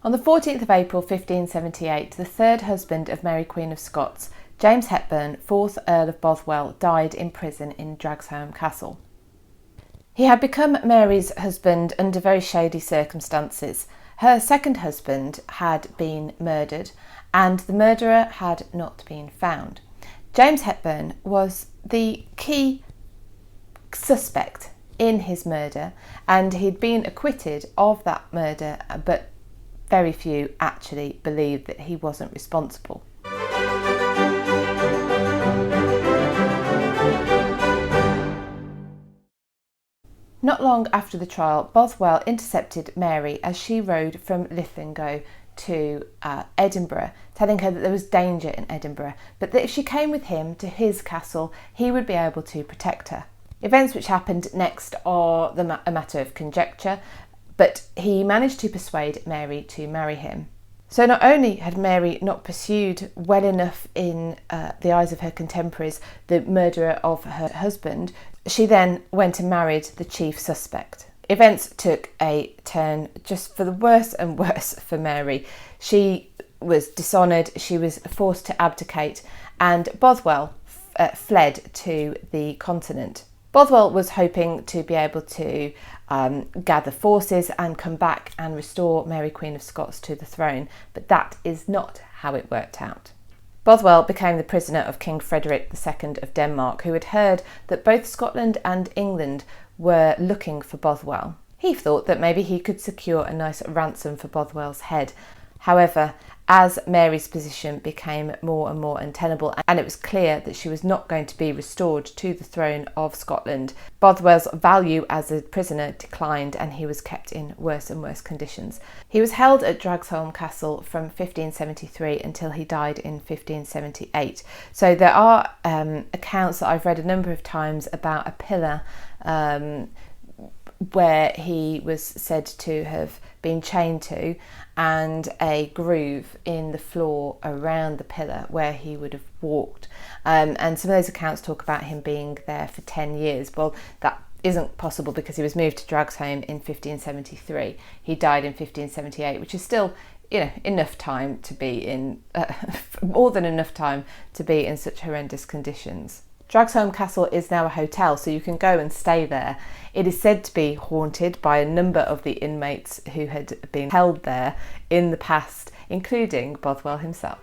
On the 14th of April 1578, the third husband of Mary Queen of Scots, James Hepburn, 4th Earl of Bothwell, died in prison in Dragsholm Castle. He had become Mary's husband under very shady circumstances. Her second husband had been murdered and the murderer had not been found. James Hepburn was the key suspect in his murder and he'd been acquitted of that murder, but very few actually believed that he wasn't responsible. Not long after the trial, Bothwell intercepted Mary as she rode from Linlithgow to Edinburgh, telling her that there was danger in Edinburgh, but that if she came with him to his castle, he would be able to protect her. Events which happened next are a matter of conjecture, but he managed to persuade Mary to marry him. So not only had Mary not pursued well enough in the eyes of her contemporaries the murderer of her husband, she then went and married the chief suspect. Events took a turn just for the worse and worse for Mary. She was dishonoured, she was forced to abdicate, and Bothwell fled to the continent. Bothwell was hoping to be able to gather forces and come back and restore Mary Queen of Scots to the throne, but that is not how it worked out. Bothwell became the prisoner of King Frederick II of Denmark, who had heard that both Scotland and England were looking for Bothwell. He thought that maybe he could secure a nice ransom for Bothwell's head. However, as Mary's position became more and more untenable and it was clear that she was not going to be restored to the throne of Scotland, Bothwell's value as a prisoner declined and he was kept in worse and worse conditions. He was held at Dragsholm Castle from 1573 until he died in 1578. So there are accounts that I've read a number of times about a pillar where he was said to have been chained to, and a groove in the floor around the pillar where he would have walked. And some of those accounts talk about him being there for 10 years. Well, that isn't possible because he was moved to Dragsholm in 1573. He died in 1578, which is still, enough time to be in, more than enough time to be in such horrendous conditions. Dragsholm Castle is now a hotel, so you can go and stay there. It is said to be haunted by a number of the inmates who had been held there in the past, including Bothwell himself.